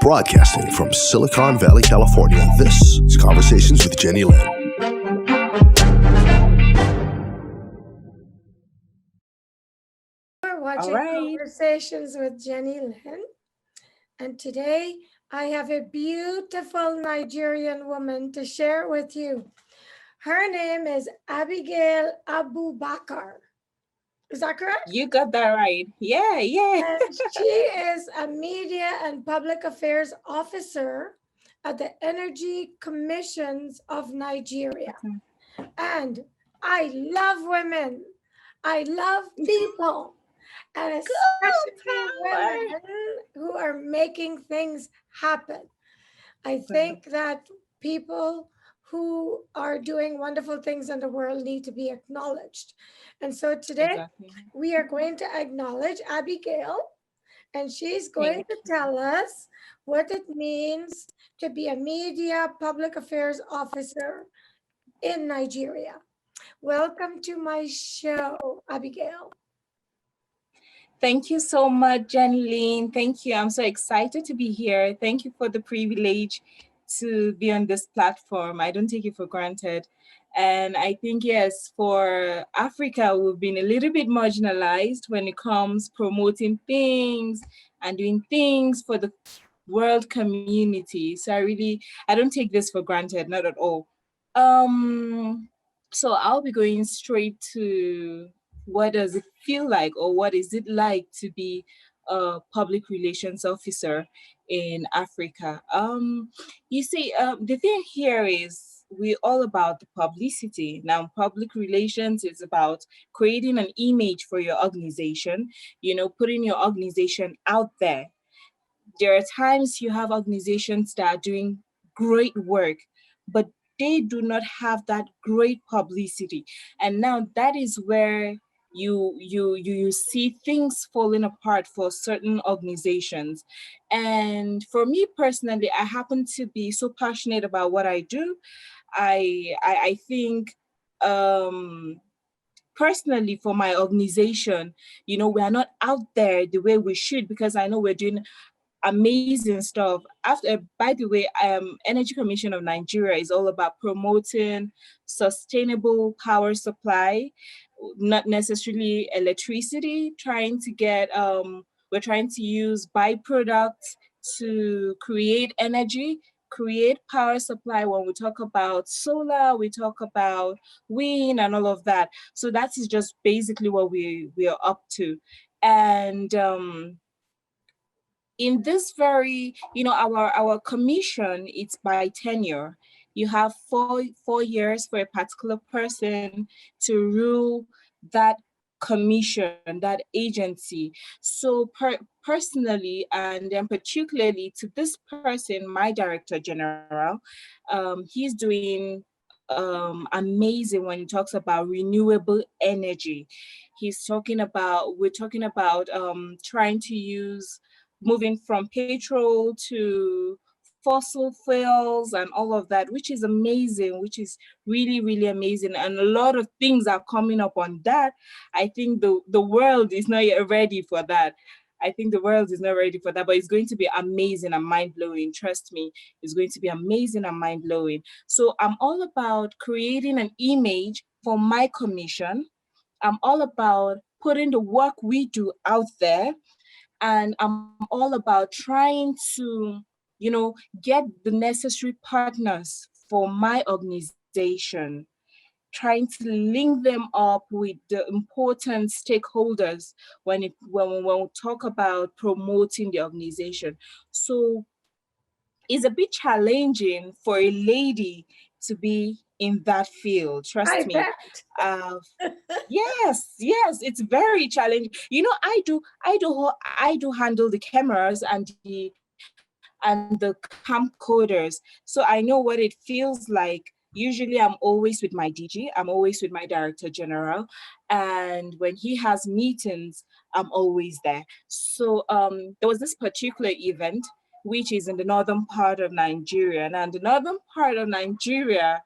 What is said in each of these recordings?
Broadcasting from Silicon Valley, California, this is Conversations with Jennylyn. We're watching Conversations with Jennylyn, and today I have a beautiful Nigerian woman to share with you. Her name is Abigail Abubakar. Is that correct? You got that right. Yeah. And she is a media and public affairs officer at the Energy Commissions of Nigeria. And I love women. I love people. And especially women who are making things happen. I think that people who are doing wonderful things in the world need to be acknowledged. And so today we are going to acknowledge Abigail, and she's going to tell us what it means to be a media public affairs officer in Nigeria. Welcome to my show, Abigail. Thank you so much, Jennylyn. Thank you. I'm so excited to be here. Thank you for the privilege to be on this platform. I don't take it for granted. And I think, yes, for Africa, we've been a little bit marginalized when it comes promoting things and doing things for the world community. So I don't take this for granted, not at all. So I'll be going straight to what does it feel like, or what is it like to be a public relations officer in Africa? You see, the thing here is we're all about the publicity. Now, public relations is about creating an image for your organization, putting your organization out there. There are times you have organizations that are doing great work, but they do not have that great publicity. And now that is where you see things falling apart for certain organizations. And for me personally, I happen to be so passionate about what I do. I think personally for my organization, we are not out there the way we should, because I know we're doing amazing stuff. By the way, Energy Commission of Nigeria is all about promoting sustainable power supply, not necessarily electricity. We're trying to use byproducts to create energy, create power supply. When we talk about solar, we talk about wind and all of that. So that is just basically what we are up to. And in this very, our commission, it's by tenure. You have four years for a particular person to rule that commission, that agency. So personally, and then particularly to this person, my director general, he's doing amazing when he talks about renewable energy. We're talking about trying to moving from petrol to fossil fuels and all of that, which is amazing, which is really, really amazing. And a lot of things are coming up on that. I think the world is not yet ready for that. But it's going to be amazing and mind-blowing. Trust me, it's going to be amazing and mind-blowing. So I'm all about creating an image for my commission. I'm all about putting the work we do out there. And I'm all about trying to, get the necessary partners for my organization, trying to link them up with the important stakeholders when we talk about promoting the organization. So it's a bit challenging for a lady to be in that field. Trust me. Yes, it's very challenging. I do handle the cameras and the camcorders, so I know what it feels like. Usually I'm always with my DG, I'm always with my director general, and when he has meetings, I'm always there. So there was this particular event which is in the northern part of Nigeria, and the northern part of Nigeria,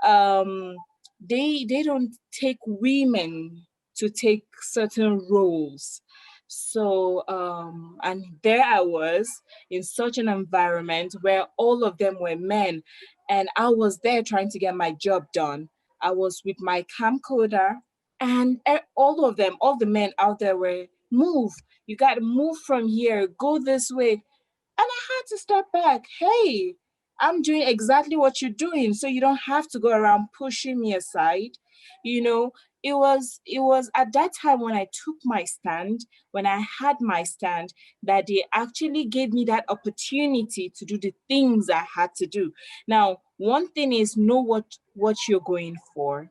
they don't take women to take certain roles. So, and there I was in such an environment where all of them were men, and I was there trying to get my job done. I was with my camcorder, and all of them, all the men out there were, move, you got to move from here, go this way. And I had to step back. Hey, I'm doing exactly what you're doing, so you don't have to go around pushing me aside. You know, it was at that time when I took my stand, when I had my stand, that they actually gave me that opportunity to do the things I had to do. Now, one thing is, know what you're going for,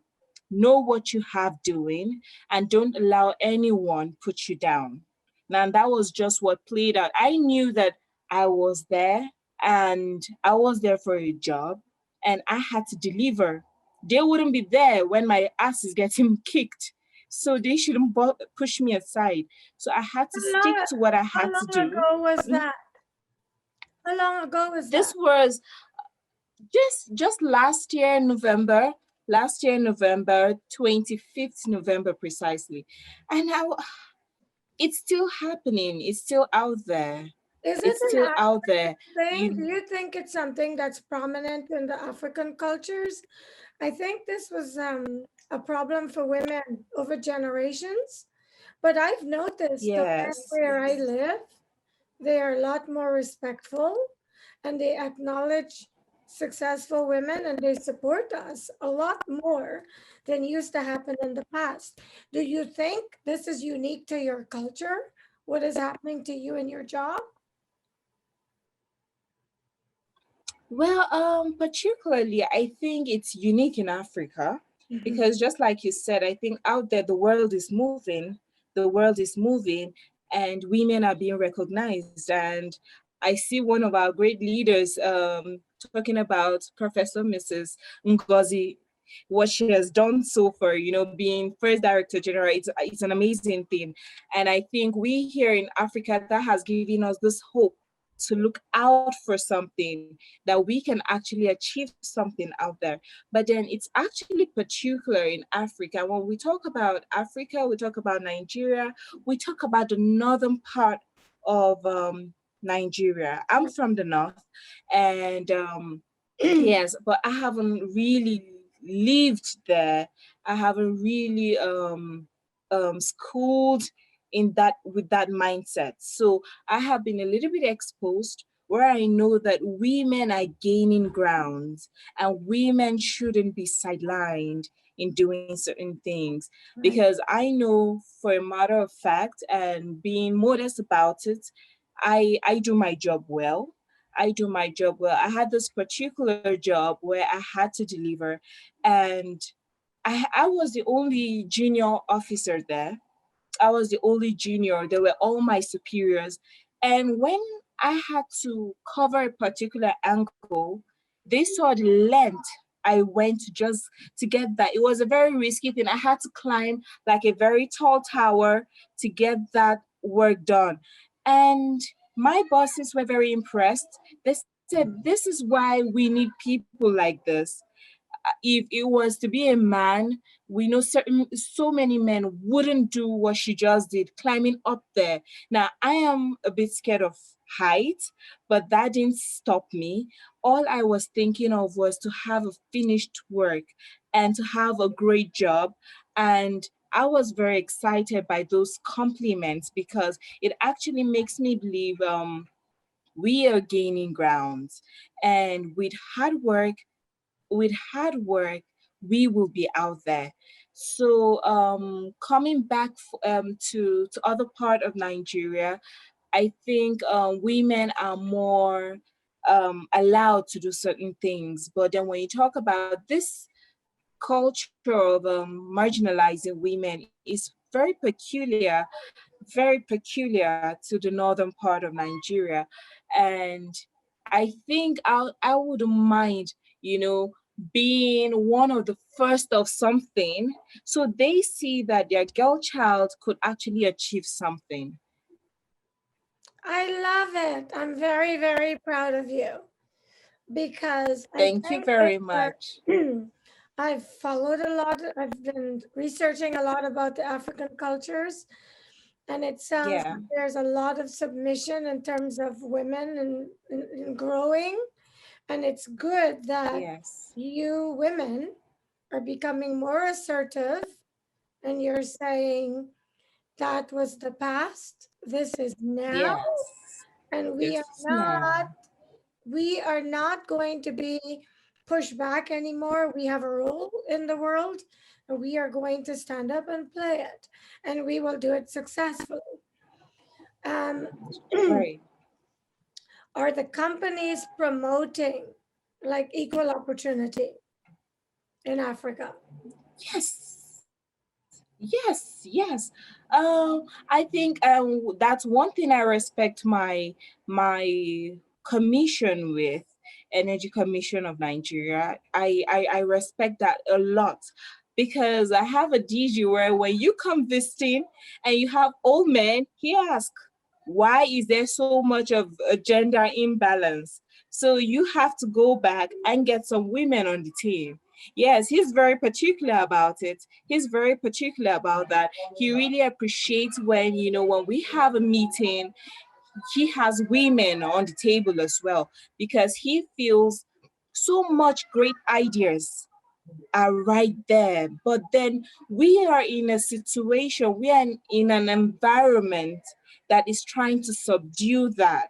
know what you have doing, and don't allow anyone put you down. Now, that was just what played out. I knew that I was there, and I was there for a job, and I had to deliver. They wouldn't be there when my ass is getting kicked. So they shouldn't push me aside. So I had to How stick long, to what I how had to long do. ago was Mm, that? How long ago was This that? was just last year, November, 25th November precisely. And it's still happening. It's still out there. Is it It's an still out African there. thing? Do You you think it's something that's prominent in the African cultures? I think this was a problem for women over generations, but I've noticed the men Yes. where I live, they are a lot more respectful and they acknowledge successful women and they support us a lot more than used to happen in the past. Do you think this is unique to your culture? What is happening to you in your job? Well, particularly, I think it's unique in Africa Mhm. because just like you said, I think out there the world is moving, and women are being recognized. And I see one of our great leaders talking about Professor Mrs. Ngozi, what she has done so far, being first director general. It's an amazing thing. And I think we here in Africa, that has given us this hope to look out for something, that we can actually achieve something out there. But then it's actually particular in Africa. When we talk about Africa, we talk about Nigeria, we talk about the northern part of Nigeria. I'm from the north, and yes, but I haven't really lived there. I haven't really schooled in that with that mindset. So I have been a little bit exposed where I know that women are gaining ground and women shouldn't be sidelined in doing certain things. Right. Because I know for a matter of fact, and being modest about it, I do my job well. I do my job well. I had this particular job where I had to deliver, and I was the only junior officer there. I was the only junior. They were all my superiors. And when I had to cover a particular angle, they saw the length I went to get that. It was a very risky thing. I had to climb like a very tall tower to get that work done. And my bosses were very impressed. They said, "This is why we need people like this." If it was to be a man, we know so many men wouldn't do what she just did, climbing up there. Now, I am a bit scared of height, but that didn't stop me. All I was thinking of was to have a finished work and to have a great job. And I was very excited by those compliments because it actually makes me believe we are gaining ground. And with hard work, we will be out there. So coming back to other part of Nigeria, I think women are more allowed to do certain things. But then when you talk about this culture of marginalizing women, is very peculiar to the northern part of Nigeria. And I think I wouldn't mind, being one of the first of something, so they see that their girl child could actually achieve something. I love it. I'm very, very proud of you because I Thank you think there very much. are, I've followed a lot, I've been researching a lot about the African cultures. And it sounds Yeah. like there's a lot of submission in terms of women and growing. And it's good that Yes. you women are becoming more assertive and you're saying that was the past, this is now, Yes. and This is now. we are not going to be pushed back anymore. We have a role in the world and we are going to stand up and play it, and we will do it successfully. um, Right. are the companies promoting like equal opportunity in Africa? Yes. Yes. Yes. I think that's one thing I respect my commission with Energy Commission of Nigeria. I respect that a lot because I have a DG where when you come visiting and you have old men, he asks, why is there so much of a gender imbalance? So you have to go back and get some women on the team. Yes, he's very particular about it. He's very particular about that. He really appreciates when, when we have a meeting, he has women on the table as well, because he feels so much great ideas are right there. But then we are in a situation, we are in an environment that is trying to subdue that,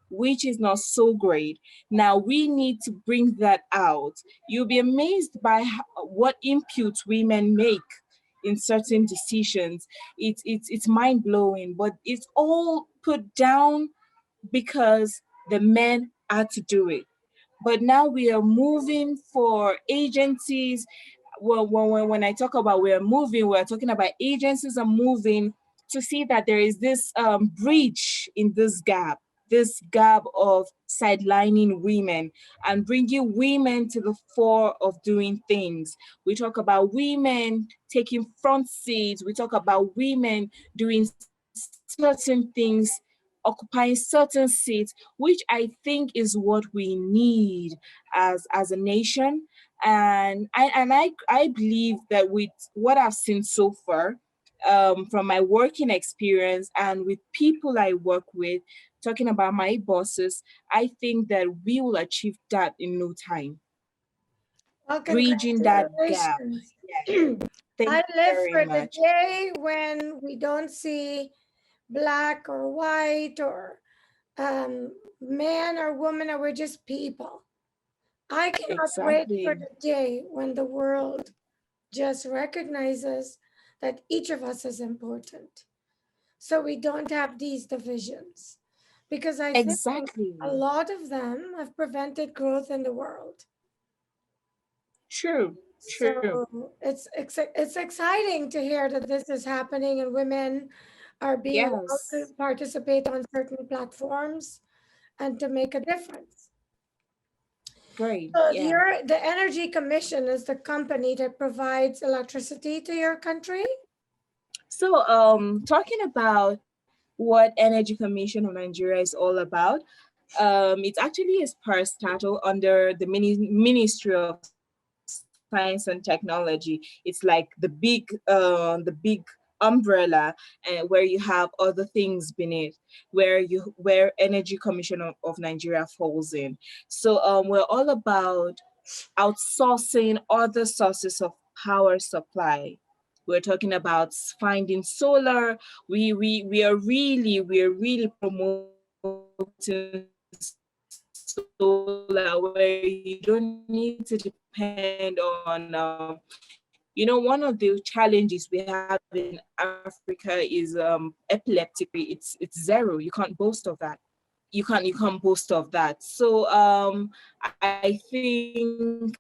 which is not so great. Now we need to bring that out. You'll be amazed by what inputs women make in certain decisions. It's mind blowing, but it's all put down because the men had to do it. But now we are moving for agencies. Well, when I talk about we're moving, we're talking about agencies are moving to see that there is this bridge in this gap of sidelining women and bringing women to the fore of doing things. We talk about women taking front seats. We talk about women doing certain things, occupying certain seats, which I think is what we need as a nation. And I believe that with what I've seen so far, from my working experience and with people I work with, talking about my bosses, I think that we will achieve that in no time, Well, bridging that gap. congratulations. Yeah. Thank I you live very for the much. day when we don't see black or white or man or woman, or we're just people. I cannot wait for Exactly. the day when the world just recognizes that each of us is important. So we don't have these divisions. Because I think a Exactly. lot of them have prevented growth in the world. True. True. So it's exciting to hear that this is happening and women are being allowed to Yes. participate on certain platforms and to make a difference. Great. So Yeah. the Energy Commission is the company that provides electricity to your country. So, talking about what Energy Commission of Nigeria is all about, it's actually a parastatal under the Ministry of Science and Technology. It's like the big umbrella, where you have other things beneath, where Energy Commission of Nigeria falls in. So, we're all about outsourcing other sources of power supply. We're talking about finding solar. We are really promoting solar where you don't need to depend on one of the challenges we have in Africa is epileptic. It's zero. You can't boast of that. You can't boast of that. So I think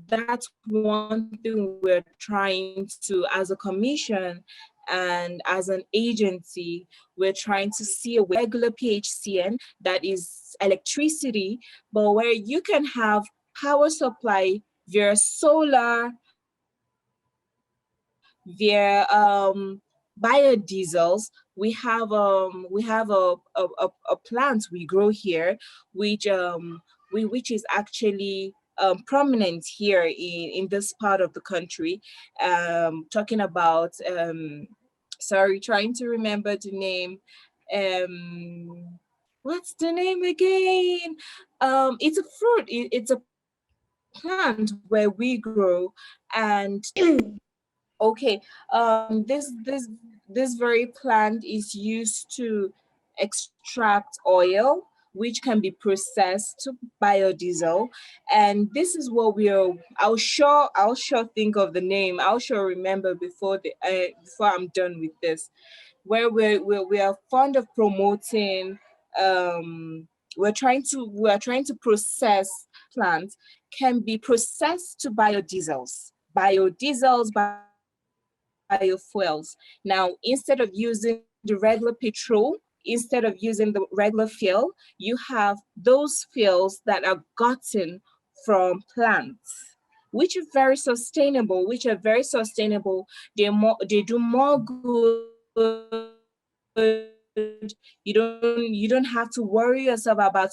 that's one thing we're trying to, as a commission and as an agency, we're trying to see a way regular PHCN that is electricity, but where you can have power supply via solar, via biodiesels. We have a plant we grow here, which which is actually prominent here in this part of the country. Talking about sorry, trying to remember the name. What's the name again? It's a fruit. It's a plant where we grow, and okay, this very plant is used to extract oil, which can be processed to biodiesel, and this is what we are. I'll sure think of the name. I'll sure remember before I'm done with this, where we are fond of promoting. Um we're trying to process plants can be processed to biodiesels, biofuels. Now, instead of using the regular petrol, instead of using the regular fuel, you have those fuels that are gotten from plants, which are very sustainable, they do more good. You don't have to worry yourself about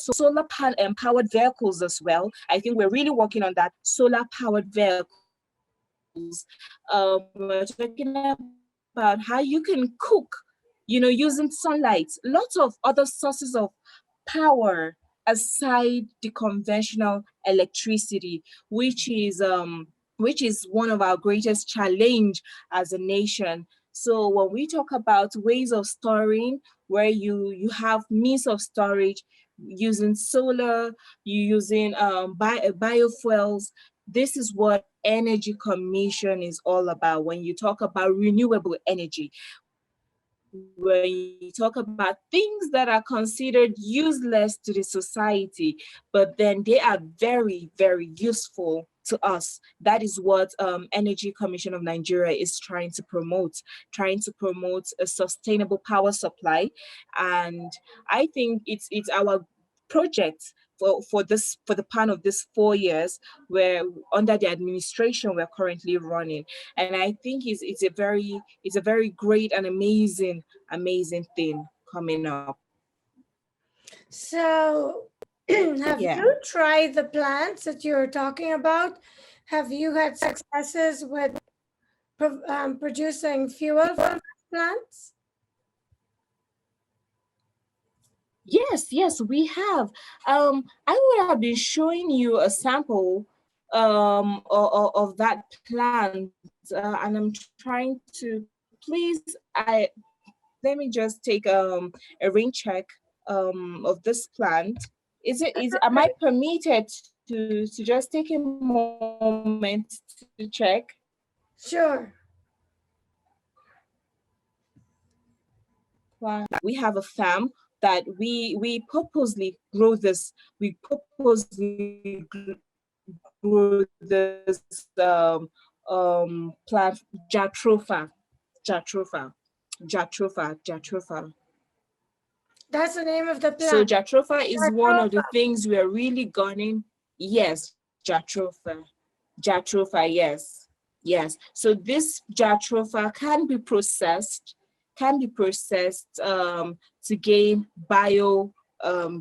powered vehicles as well. I think we're really working on that. Solar powered vehicles. We're talking about how you can cook, using sunlight, lots of other sources of power aside the conventional electricity, which is one of our greatest challenge as a nation. So when we talk about ways of storing, where you have means of storage using solar, you using biofuels, this is what Energy Commission is all about. When you talk about renewable energy, when you talk about things that are considered useless to the society, but then they are very, very useful to us. That is what Energy Commission of Nigeria is trying to promote a sustainable power supply. And I think it's our project for the pan of this 4 years, where under the administration we're currently running. And I think it's a very great and amazing thing coming up. So, have Yeah. you tried the plants that you're talking about? Have you had successes with producing fuel from plants? Yes, we have. I would have been showing you a sample of that plant, and I'm trying to please. I Let me just take a rain check of this plant. Is Am I permitted to just take a moment to check? Sure. We have a farm that we purposely grow this. We purposely grow this plant, jatropha, jatropha, jatropha. That's the name of the So plant. jatropha is one of the Jatropha. things we are really gunning. Yes, jatropha, yes. So this jatropha can be processed to gain bio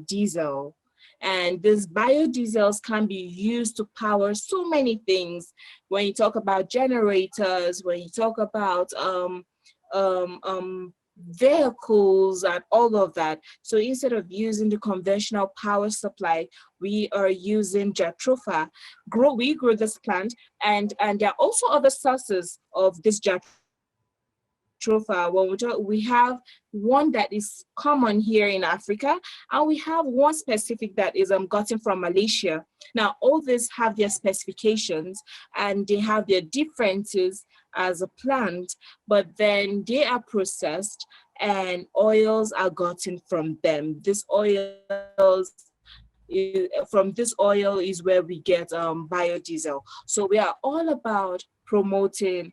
diesel. And these biodiesels can be used to power so many things. When you talk about generators, when you talk about vehicles and all of that. So instead of using the conventional power supply, we are using jatropha. We grow this plant, and there are also other sources of this jatropha. We have one that is common here in Africa, and we have one specific that is gotten from Malaysia. Now, all these have their specifications and they have their differences as a plant, but then they are processed and oils are gotten from them. From this oil is where we get biodiesel. So we are all about promoting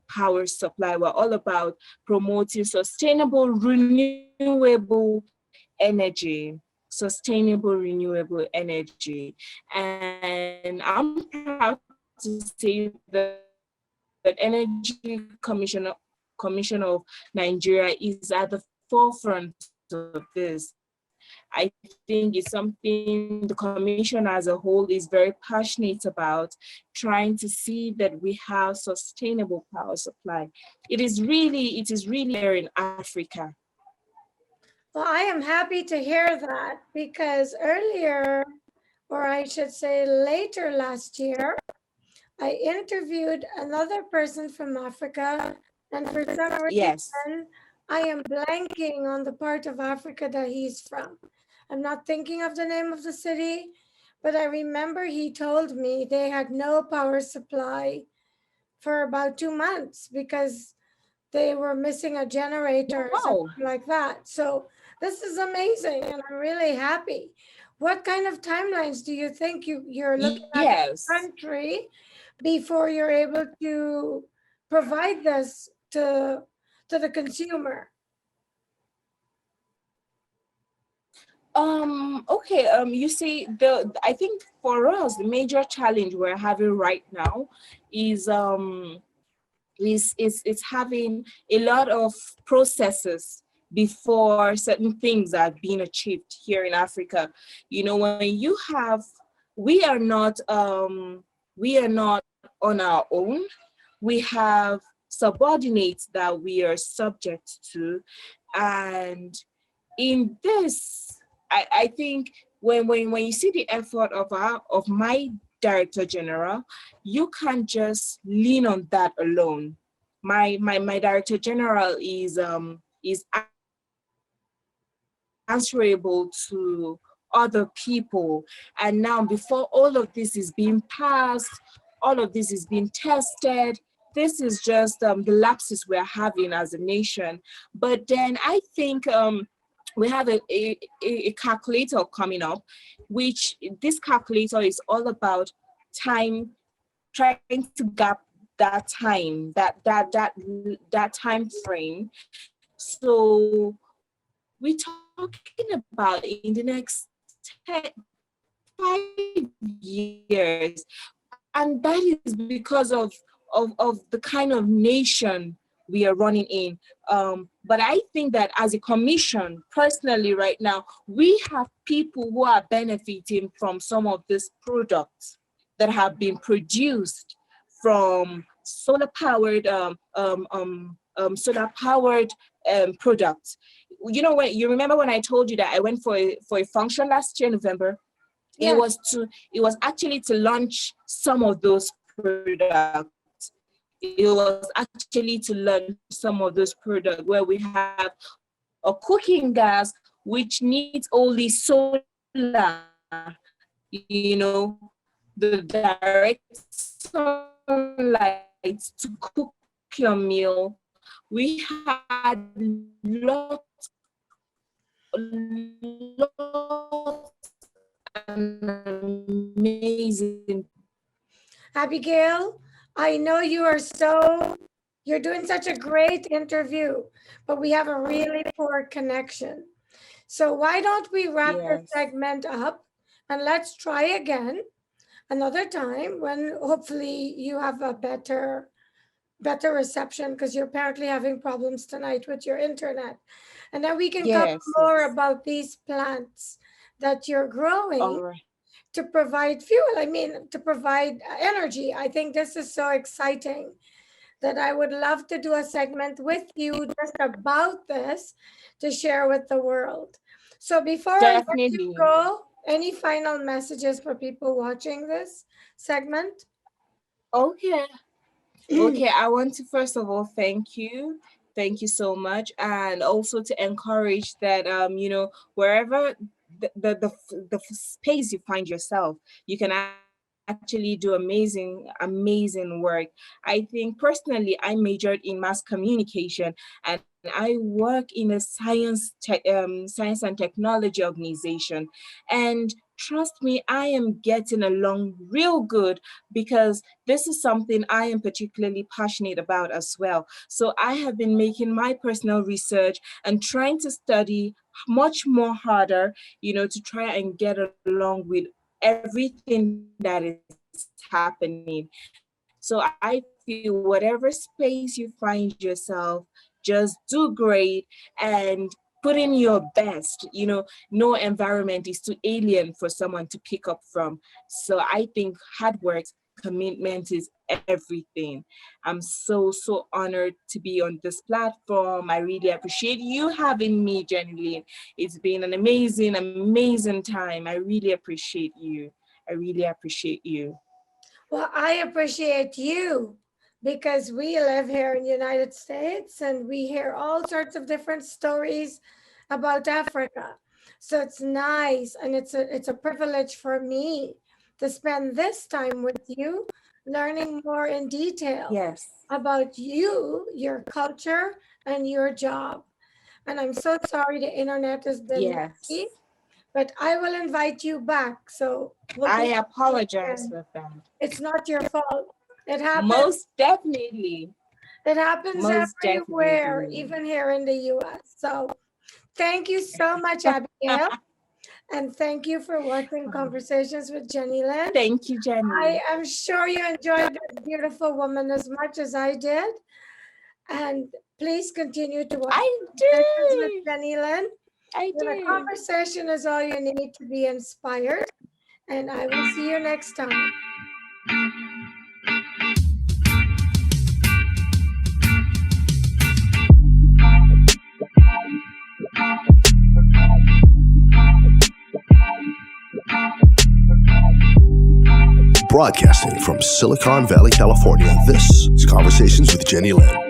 power supply. We're all about promoting sustainable renewable energy. And I'm proud to say that Energy Commission of Nigeria is at the forefront of this. I think it's something the Commission as a whole is very passionate about, trying to see that we have sustainable power supply. It is really there in Africa. Well, I am happy to hear that, because earlier, or I should say later last year, I interviewed another person from Africa, and for some Yes. reason, I am blanking on the part of Africa that he's from. I'm not thinking of the name of the city, but I remember he told me they had no power supply for about 2 months because they were missing a generator or Wow. something like that. So this is amazing, and I'm really happy. What kind of timelines do you think you're looking at in Yes. the country before you're able to provide this to the consumer? Okay, you see, I think for us the major challenge we're having right now is it's having a lot of processes before certain things are being achieved here in Africa. You know, when you have, we are not on our own. We have subordinates that we are subject to, and in this, I think when you see the effort of my director general, you can't just lean on that alone. My director general is answerable to other people, and now before all of this is being passed, all of this is being tested. This is just the lapses we're having as a nation. But then I think we have a calculator coming up, which this calculator is all about time, trying to gap that time, that time frame. So we're talking about in the next 5 years, and that is because of the kind of nation we are running in. But I think that as a commission, personally, right now, we have people who are benefiting from some of these products that have been produced from solar-powered products. You know, when you remember when I told you that I went for a function last year, November, Yeah. it was actually to launch some of those products. It was actually to launch some of those products where we have a cooking gas which needs only solar, you know, the direct sunlight to cook your meal. We had lots amazing. Abigail, I know you're doing such a great interview, but we have a really poor connection. So why don't we wrap this Yes. segment up and let's try again another time when hopefully you have a better reception, because you're apparently having problems tonight with your internet. And then we can talk Yes. more Yes. about these plants that you're growing All right. to provide fuel. I mean, to provide energy. I think this is so exciting that I would love to do a segment with you just about this to share with the world. So before I let you Definitely. go, any final messages for people watching this segment? Okay. Okay, I want to first of all thank you. Thank you so much. And also to encourage that you know, wherever the space you find yourself, you can actually do amazing work. I think personally I majored in mass communication, and I work in a science and technology organization. And trust me, I am getting along real good because this is something I am particularly passionate about as well. So I have been making my personal research and trying to study much more harder, you know, to try and get along with everything that is happening. So I feel whatever space you find yourself, just do great and put your best foot forward. put in your best. No environment is too alien for someone to pick up from. So I think hard work, commitment is everything. I'm so honored to be on this platform. I really appreciate you having me, Jennylyn. It's been an amazing time. I really appreciate you. Well, I appreciate you, because we live here in the United States and we hear all sorts of different stories about Africa. So it's nice, and it's a privilege for me to spend this time with you, learning more in detail about you, your culture, and your job. And I'm so sorry the internet has been messy, but I will invite you back. So I apologize for that. It's not your fault. It happens. Most definitely. It happens everywhere, even here in the US. So thank you so much, Abigail. And thank you for watching Conversations with Jennylyn. Thank you, Jenny. I am sure you enjoyed this beautiful woman as much as I did. And please continue to watch Conversations with Jennylyn. The conversation is all you need to be inspired. And I will see you next time. Broadcasting from Silicon Valley, California, this is Conversations with Jennylyn.